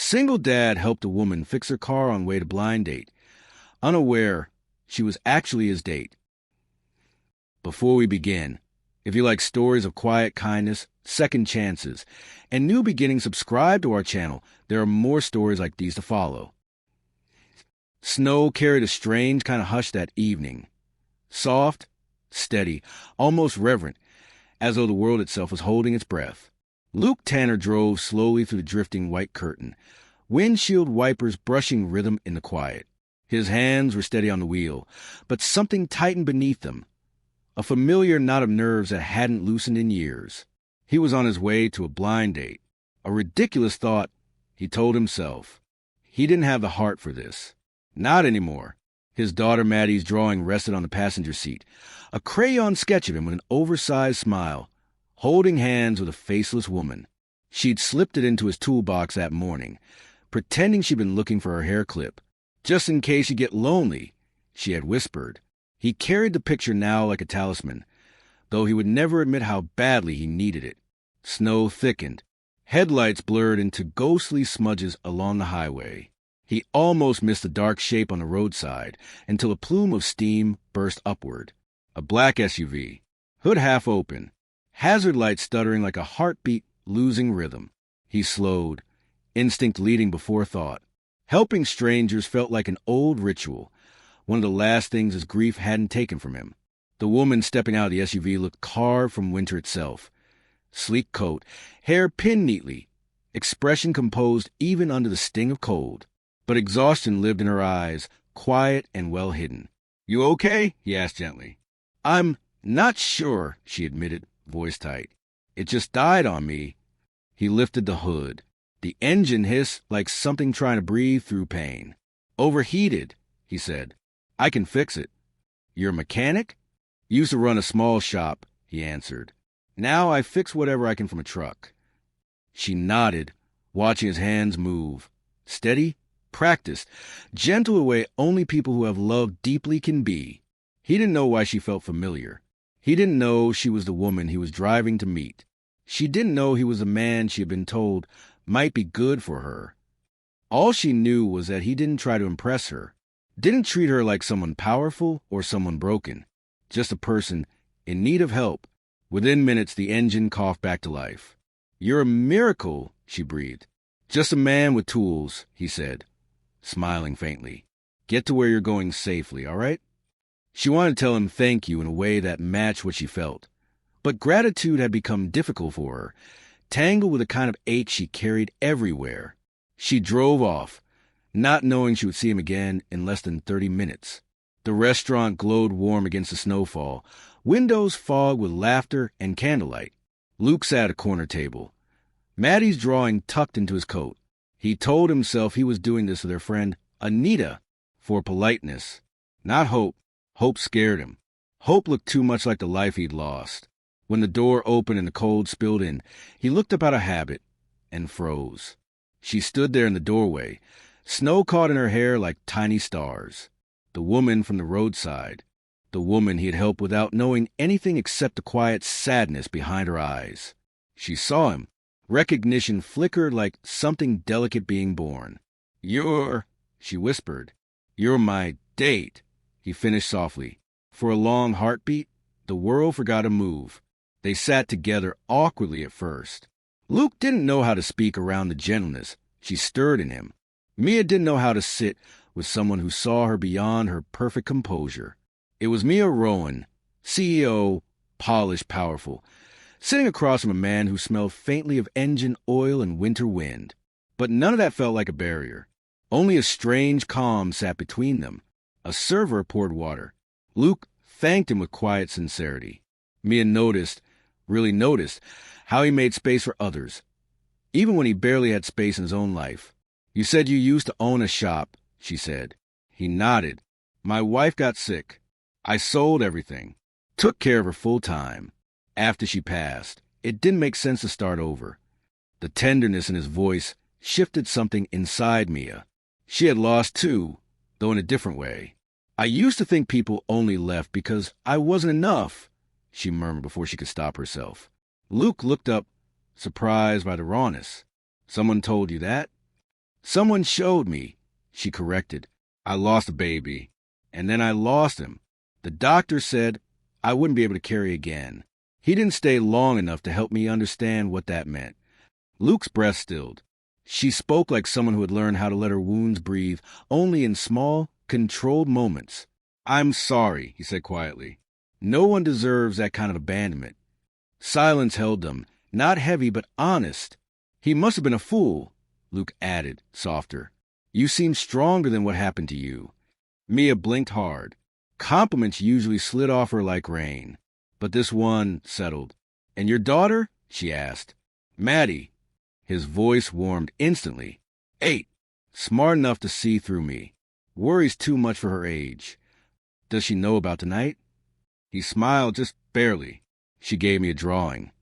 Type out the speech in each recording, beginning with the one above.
single dad helped a woman fix her car on way to blind date, unaware she was actually his date. Before we begin, if you like stories of quiet kindness, second chances, and new beginnings, subscribe to our channel. There are more stories like these to follow. Snow carried a strange kind of hush that evening. Soft, steady, almost reverent, as though the world itself was holding its breath. Luke Tanner drove slowly through the drifting white curtain, windshield wipers brushing rhythm in the quiet. His hands were steady on the wheel, but something tightened beneath them, a familiar knot of nerves that hadn't loosened in years. He was on his way to a blind date. A ridiculous thought, he told himself. He didn't have the heart for this. Not anymore. His daughter Maddie's drawing rested on the passenger seat, a crayon sketch of him with an oversized smile, holding hands with a faceless woman. She'd slipped it into his toolbox that morning, pretending she'd been looking for her hair clip. Just in case you get lonely, she had whispered. He carried the picture now like a talisman, though he would never admit how badly he needed it. Snow thickened. Headlights blurred into ghostly smudges along the highway. He almost missed the dark shape on the roadside until a plume of steam burst upward. A black SUV, hood half open, hazard lights stuttering like a heartbeat losing rhythm. He slowed, instinct leading before thought. Helping strangers felt like an old ritual, one of the last things his grief hadn't taken from him. The woman stepping out of the SUV looked carved from winter itself. Sleek coat, hair pinned neatly, expression composed even under the sting of cold. But exhaustion lived in her eyes, quiet and well hidden. "You okay?" he asked gently. "I'm not sure," she admitted, voice tight. "It just died on me." He lifted the hood. The engine hissed like something trying to breathe through pain. "Overheated," he said. "I can fix it." "You're a mechanic?" "Used to run a small shop," he answered. "Now I fix whatever I can from a truck." She nodded, watching his hands move. Steady, practiced, gentle the way only people who have loved deeply can be. He didn't know why she felt familiar. He didn't know she was the woman he was driving to meet. She didn't know he was the man she had been told might be good for her. All she knew was that he didn't try to impress her, didn't treat her like someone powerful or someone broken, just a person in need of help. Within minutes, the engine coughed back to life. "You're a miracle," she breathed. "Just a man with tools," he said, smiling faintly. "Get to where you're going safely, all right?" She wanted to tell him thank you in a way that matched what she felt. But gratitude had become difficult for her, tangled with a kind of ache she carried everywhere. She drove off, not knowing she would see him again in less than 30 minutes. The restaurant glowed warm against the snowfall, windows fogged with laughter and candlelight. Luke sat at a corner table, Maddie's drawing tucked into his coat. He told himself he was doing this with their friend Anita for politeness, not Hope. Hope scared him. Hope looked too much like the life he'd lost. When the door opened and the cold spilled in, he looked up out of habit and froze. She stood there in the doorway, snow caught in her hair like tiny stars. The woman from the roadside. The woman he had helped without knowing anything except the quiet sadness behind her eyes. She saw him. Recognition flickered like something delicate being born. "You're," she whispered. "You're my date," he finished softly. For a long heartbeat, the world forgot to move. They sat together awkwardly at first. Luke didn't know how to speak around the gentleness she stirred in him. Mia didn't know how to sit with someone who saw her beyond her perfect composure. It was Mia Rowan, CEO, polished, powerful, sitting across from a man who smelled faintly of engine oil and winter wind. But none of that felt like a barrier. Only a strange calm sat between them. A server poured water. Luke thanked him with quiet sincerity. Mia noticed, really noticed, how he made space for others, even when he barely had space in his own life. "You said you used to own a shop," she said. He nodded. "My wife got sick. I sold everything. Took care of her full time. After she passed, it didn't make sense to start over." The tenderness in his voice shifted something inside Mia. She had lost too, though in a different way. "I used to think people only left because I wasn't enough," she murmured before she could stop herself. Luke looked up, surprised by the rawness. "Someone told you that?" Someone showed me, she corrected. I lost a baby, and then I lost him. The doctor said I wouldn't be able to carry again. He didn't stay long enough to help me understand what that meant. Luke's breath stilled. She spoke like someone who had learned how to let her wounds breathe only in small, controlled moments. I'm sorry, he said quietly. No one deserves that kind of abandonment. Silence held them, not heavy but honest. He must have been a fool, Luke added, softer. You seem stronger than what happened to you. Mia blinked hard. Compliments usually slid off her like rain. But this one settled. And your daughter? She asked. Maddie. His voice warmed instantly. 8. Smart enough to see through me. Worries too much for her age. Does she know about tonight? He smiled just barely. She gave me a drawing.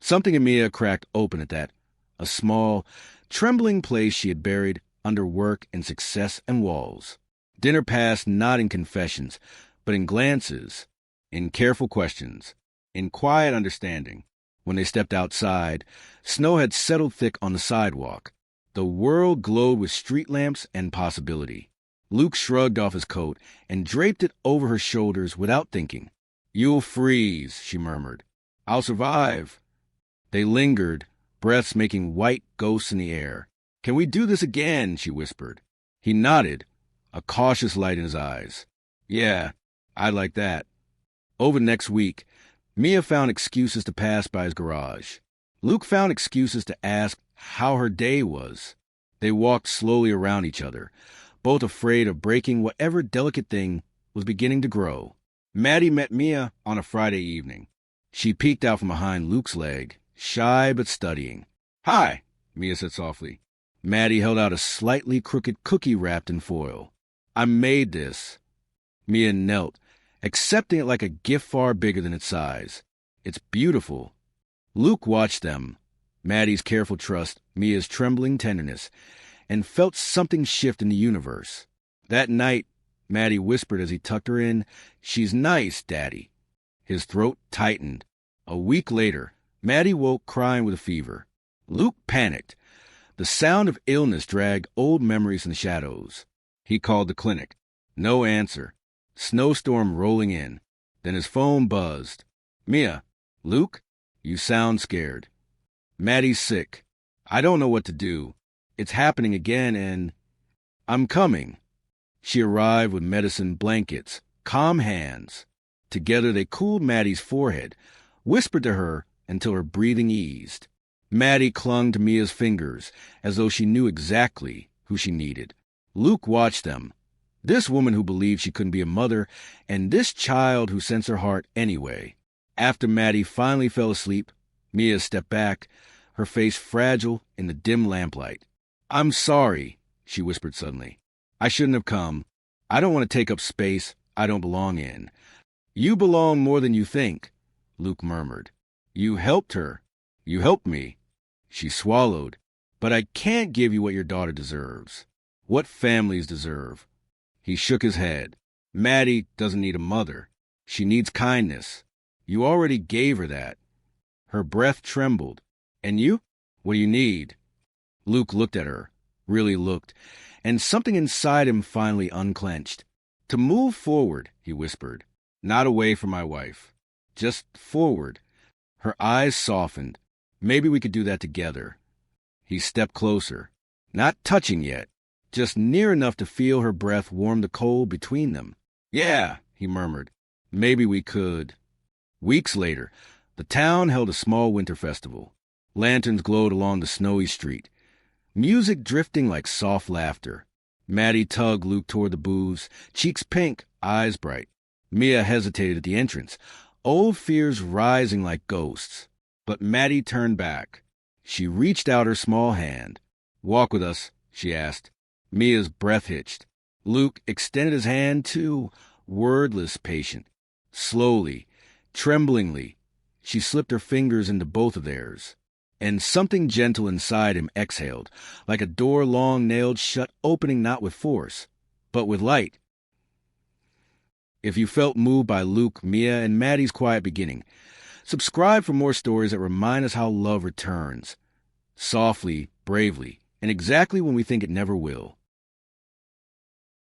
Something in Mia cracked open at that. A small, trembling place she had buried under work and success and walls. Dinner passed not in confessions, but in glances, in careful questions, in quiet understanding. When they stepped outside, snow had settled thick on the sidewalk. The world glowed with street lamps and possibility. Luke shrugged off his coat and draped it over her shoulders without thinking. You'll freeze, she murmured. I'll survive. They lingered, breaths making white ghosts in the air. Can we do this again? She whispered. He nodded, a cautious light in his eyes. Yeah, I'd like that. Over the next week, Mia found excuses to pass by his garage. Luke found excuses to ask how her day was. They walked slowly around each other, both afraid of breaking whatever delicate thing was beginning to grow. Maddie met Mia on a Friday evening. She peeked out from behind Luke's leg, shy but studying. Hi, Mia said softly. Maddie held out a slightly crooked cookie wrapped in foil. I made this. Mia knelt, accepting it like a gift far bigger than its size. It's beautiful. Luke watched them, Maddie's careful trust, Mia's trembling tenderness, and felt something shift in the universe. That night, Maddie whispered as he tucked her in, She's nice, Daddy. His throat tightened. A week later, Maddie woke crying with a fever. Luke panicked. The sound of illness dragged old memories in the shadows. He called the clinic. No answer. Snowstorm rolling in. Then his phone buzzed. Mia, Luke, you sound scared. Maddie's sick. I don't know what to do. It's happening again and I'm coming. She arrived with medicine, blankets, calm hands. Together they cooled Maddie's forehead, whispered to her until her breathing eased. Maddie clung to Mia's fingers as though she knew exactly who she needed. Luke watched them. This woman who believed she couldn't be a mother, and this child who sensed her heart anyway. After Maddie finally fell asleep, Mia stepped back, her face fragile in the dim lamplight. I'm sorry, she whispered suddenly. I shouldn't have come. I don't want to take up space I don't belong in. You belong more than you think, Luke murmured. You helped her. You helped me. She swallowed. But I can't give you what your daughter deserves. What families deserve. He shook his head. Maddie doesn't need a mother. She needs kindness. You already gave her that. Her breath trembled. And you? What do you need? Luke looked at her, really looked, and something inside him finally unclenched. To move forward, he whispered. Not away from my wife. Just forward. Her eyes softened. Maybe we could do that together. He stepped closer. Not touching yet. Just near enough to feel her breath warm the cold between them. Yeah, he murmured. Maybe we could. Weeks later, the town held a small winter festival. Lanterns glowed along the snowy street. Music drifting like soft laughter. Maddie tugged Luke toward the booths, cheeks pink, eyes bright. Mia hesitated at the entrance, old fears rising like ghosts. But Maddie turned back. She reached out her small hand. Walk with us, she asked. Mia's breath hitched. Luke extended his hand too, wordless, patient. Slowly, tremblingly, she slipped her fingers into both of theirs. And something gentle inside him exhaled, like a door long nailed shut, opening not with force, but with light. If you felt moved by Luke, Mia, and Maddie's quiet beginning, subscribe for more stories that remind us how love returns. Softly, bravely, and exactly when we think it never will.